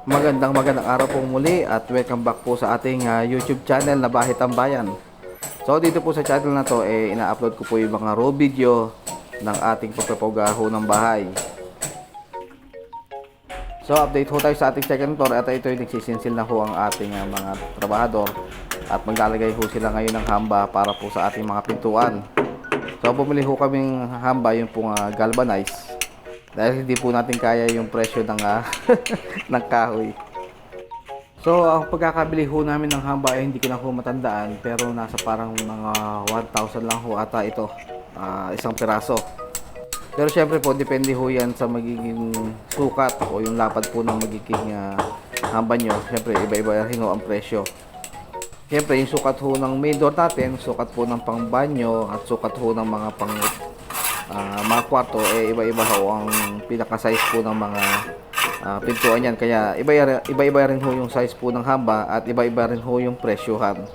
Magandang araw po muli at welcome back po sa ating YouTube channel na Bahay Tambayan. So dito po sa channel na to ina-upload ko po yung mga raw video ng ating pagpapagaho ng bahay. So update ho tayo sa ating second floor at ito yung nagsisinsil na ho ang ating mga trabahador at maglalagay ho sila ngayon ng hamba para po sa ating mga pintuan. So bumili ho kaming hamba yung pong galvanized dahil hindi po natin kaya yung presyo ng ng kahoy. So ang pagkakabili ho namin ng hamba ay hindi ko na ho matandaan, pero nasa parang mga 1,000 lang ho ata ito, isang piraso. Pero syempre po depende ho yan sa magiging sukat o yung lapad po ng magiging hamba nyo. Syempre iba-iba rin ho ang presyo. Syempre yung sukat ho ng main door natin, sukat po ng pangbanyo at sukat ho ng mga kwarto iba-iba ho ang pinaka-size po ng mga pintuan yan. Kaya iba-iba rin ho yung size po ng hamba at iba-iba rin ho yung presyohan.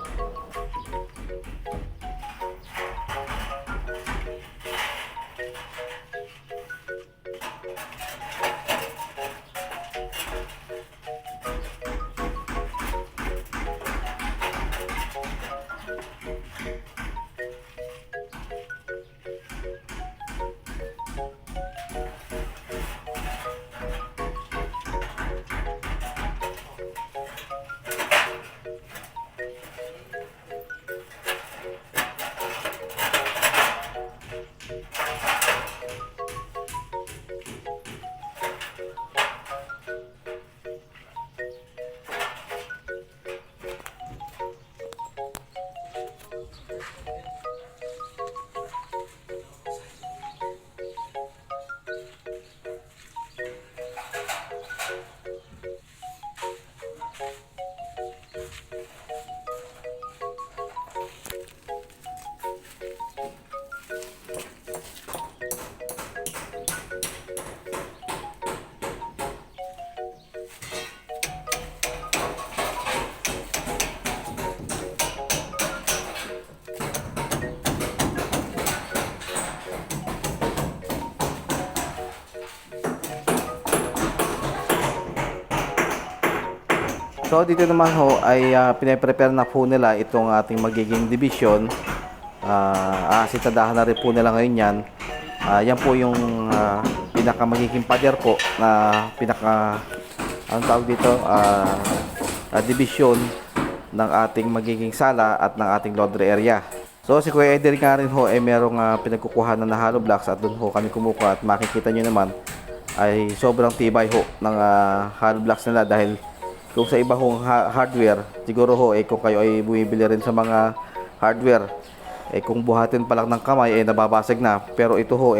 So dito naman ho ay pinaprepare na po nila itong ating magiging division. Aasitadahan na rin po nila ngayon yan. Yan po yung pinaka magiging pader po na pinaka anong tawag dito, division ng ating magiging sala at ng ating laundry area. So si Kuya Eder nga rin ho ay merong pinagkukuhanan na hollow blocks at doon ho kami kumukuha at makikita nyo naman ay sobrang tibay ho ng hollow blocks nila. Dahil kung sa iba hong hardware, siguro ho kung kayo ay bumibili rin sa mga hardware, kung buhatin pa lang ng kamay nababasag na. Pero ito ho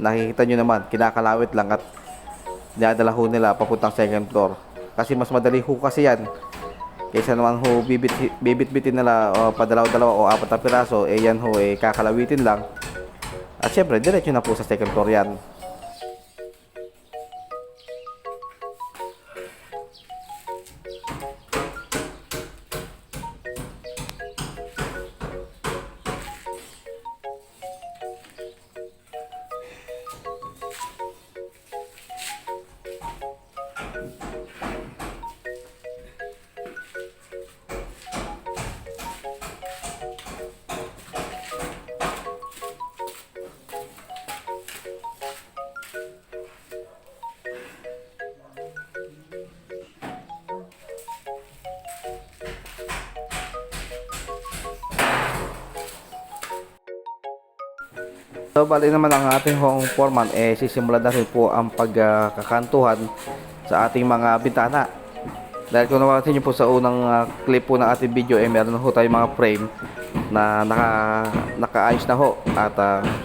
nakikita nyo naman, kinakalawit lang at dinadala ho nila papuntang second floor. Kasi mas madali ho kasi yan kaysa naman ho bibit-bitin nila padalaw-dalawa o apat na piraso. Yan ho kakalawitin lang at syempre diretso na po sa second floor yan. So bali naman ang ating home foreman sisimula na rin po ang pagkakantuhan sa ating mga bintana. Dahil kung napansin niyo po sa unang clip po ng ating video meron ho tayong mga frame na nakaayos na ho at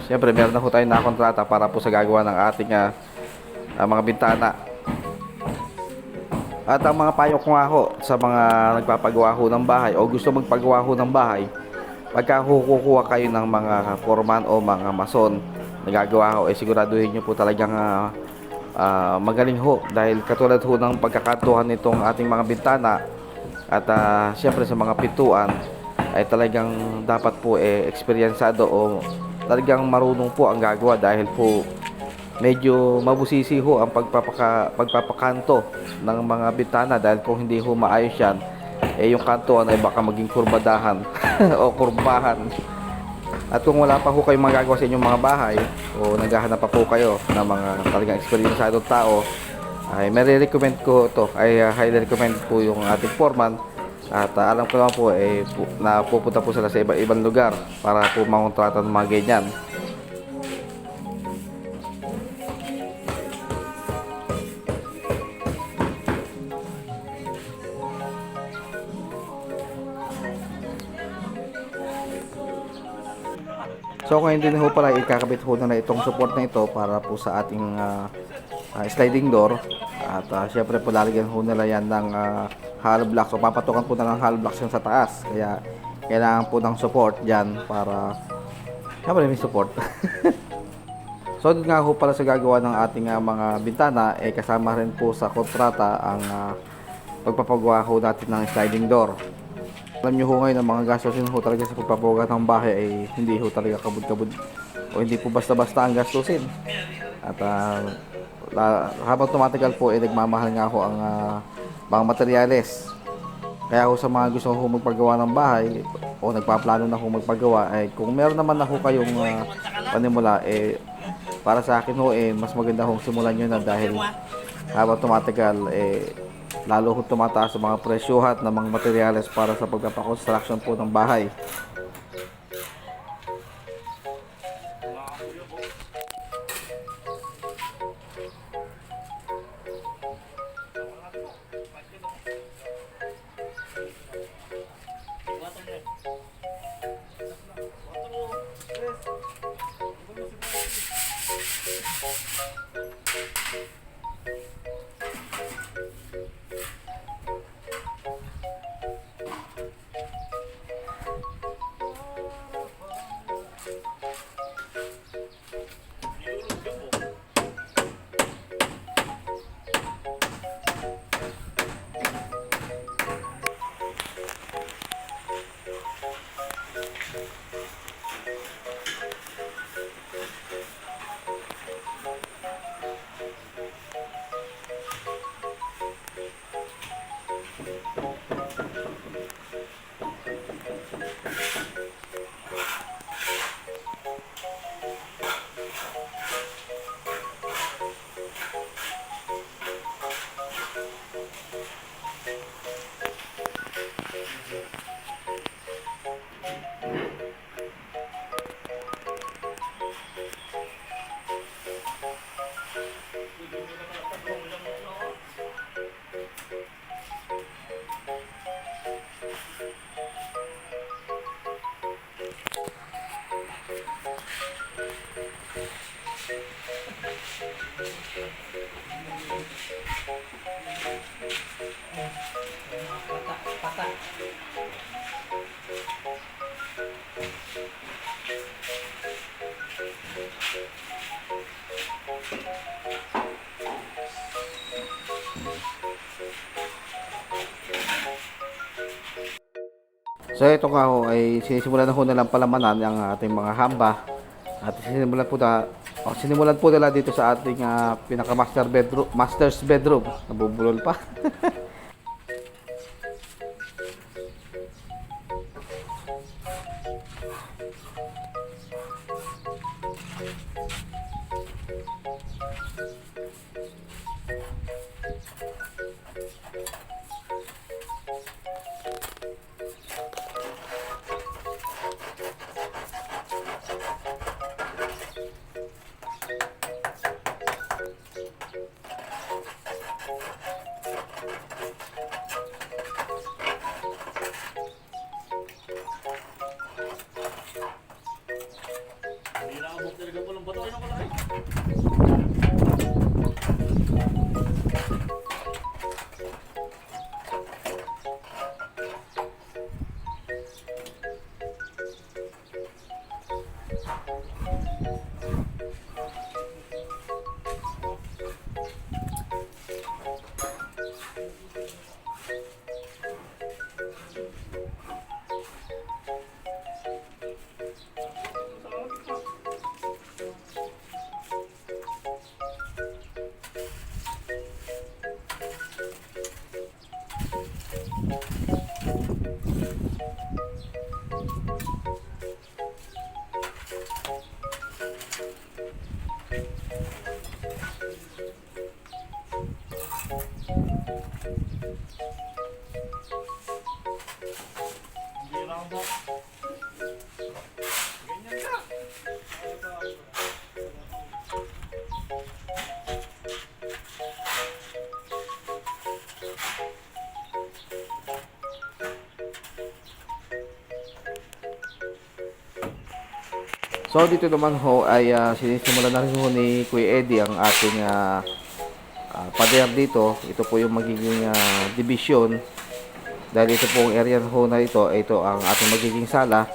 syempre meron na ho tayong nakontrata para po sa gagawa ng ating mga bintana. At ang mga payo ko nga ho sa mga nagpapagawa ho ng bahay o gusto magpagawa ho ng bahay, pagka kukuha kayo ng mga foreman o mga mason na gagawa ho, siguraduhin nyo po talagang magaling ho. Dahil katulad ho ng pagkakantuhan nitong ating mga bintana at syempre sa mga pintuan ay talagang dapat po eksperyensado o talagang marunong po ang gagawa. Dahil po medyo mabusisi ho ang pagpapakanto ng mga bintana dahil kung hindi ho maayos yan, eh yung kantuan ay baka maging kurbadahan o kurbahan. At kung wala pa ho kayong magagawa sa inyong mga bahay o naghahanap pa po kayo ng mga talagang eksperyensadong tao, ay may recommend ko ito, ay highly recommend po yung ating foreman. At alam ko naman po na pupunta po sila sa ibang lugar para po mangontrata ng mga ganyan. So ngayon din ho pala ikakabit ho na itong support na ito para po sa ating sliding door. At syempre po lalagyan ho nila yan ng hollow blocks. So papatukan po na ng hollow blocks yan sa taas. Kaya kailangan po ng support dyan para syempre may support. So din nga ho pala sa gagawa ng ating mga bintana, kasama rin po sa kontrata ang pagpapagawa ho natin ng sliding door. Alam nyo ho ngayon ang mga gastusin ho talaga sa pagpapagawa ng bahay ay hindi ho talaga kabud-kabud o hindi po basta-basta ang gastusin. At habang tumatagal po nagmamahal nga ho ang mga materyales. Kaya ho sa mga gusto ho magpagawa ng bahay o nagpaplano na ho magpagawa, kung meron naman na ho kayong panimula, para sa akin ho mas maganda ho simulan nyo na dahil habang tumatagal lalo ho tumataas ang mga presyuhan ng mga materyales para sa pagpapakonstruction po ng bahay. So ito nga ho ay sinisimulan na ho nalang palamanan ang ating mga hamba. At sinimulan po nila dito sa ating pinaka master's bedroom. Nabubulol pa. So dito naman ho ay sinisimulan na rin ho ni Kuya Eddie ang ating pader dito. Ito po yung magiging division. Dahil ito pong area ho na ito ang ating magiging sala.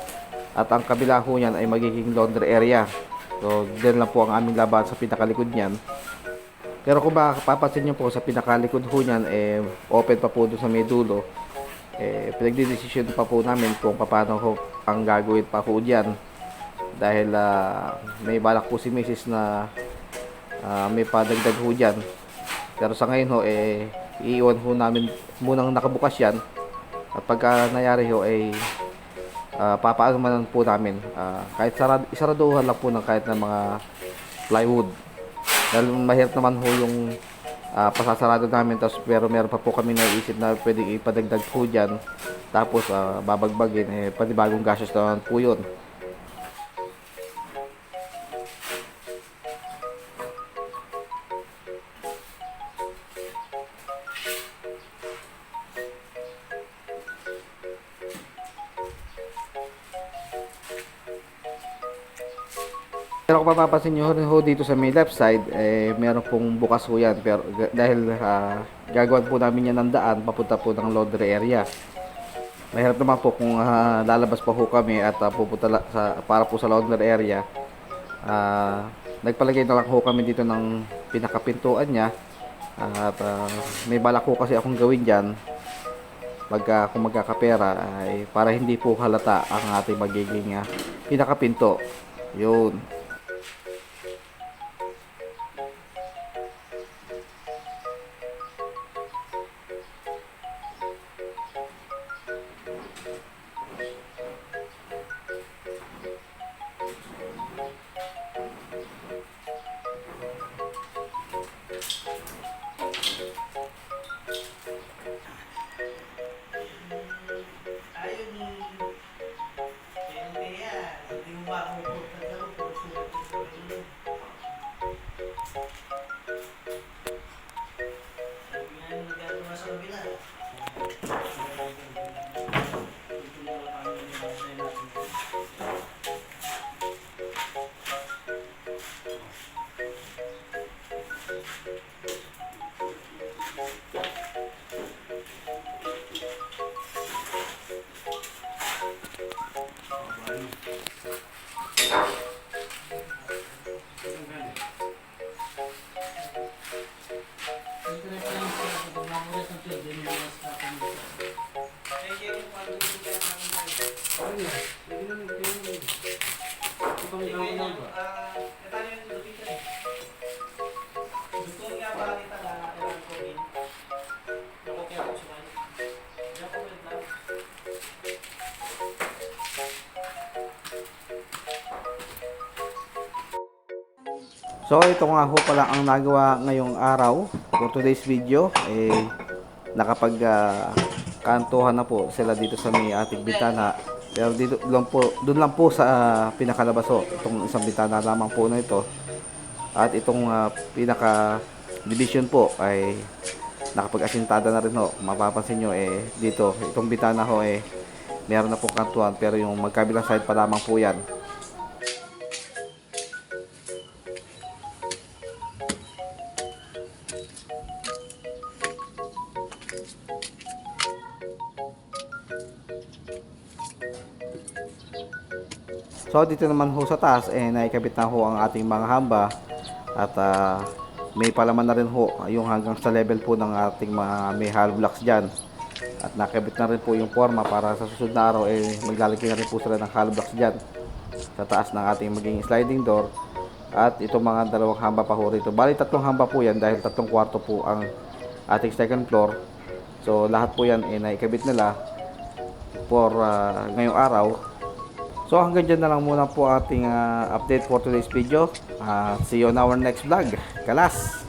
At ang kabila ho niyan ay magiging laundry area. So din lang po ang aming laban sa pinakalikod niyan. Pero kung mapapansin nyo po sa pinakalikod ho niyan, open pa po doon sa may dulo. Pinagdidesisyon pa po namin kung paano ho ang gagawin pa ho diyan. Dahil may balak po si Mrs. na may padagdag ho dyan. Pero sa ngayon ho, iiwan ho namin munang nakabukas yan. At pagka nangyari ho, papaano man po namin. Kahit isaraduhan lang po ng kahit ng mga plywood. Dahil mahirap naman ho yung pasasarado namin. Pero meron pa po kami naisip na pwedeng ipadagdag po dyan. Tapos babagbagin, panibagong gastos naman po yun. Pero kung mapapansin nyo rin ho dito sa may left side, meron pong bukas ho yan. Pero dahil gagawin po namin yan ng daan, papunta po ng laundry area. Mahirap naman po kung lalabas pa ho kami at pupunta para po sa laundry area. Nagpalagay na lang ho kami dito ng pinakapintuan niya. At may balak ho kasi akong gawin dyan. Kung magkakapera, para hindi po halata ang ating magiging pinakapinto. Yun. So ito nga ho pala ang nagawa ngayong araw for today's video. Nakapag kantuhan na po sila dito sa may ating bintana. Pero dito lang po, doon lang po sa pinakalabas ho, itong isang bintana lamang po na ito. At itong pinaka division po ay nakapag-asintada na rin ho. Mapapansin nyo dito, itong bintana ho meron na pong kantuhan, pero yung magkabilang side pa lamang po yan. So dito naman ho sa taas naikabit na ho ang ating mga hamba at may palaman na rin ho yung hanggang sa level po ng ating mga may hollow blocks dyan. At nakabit na rin po yung forma para sa susunod na araw maglalagay na rin po sila ng hollow blocks dyan sa taas ng ating magiging sliding door. At itong mga dalawang hamba pa ho rito. Bali tatlong hamba po yan dahil tatlong kwarto po ang ating second floor. So lahat po yan naikabit nila for ngayong araw. So hanggang dyan na lang muna po ating update for today's video. See you on our next vlog. Kalas!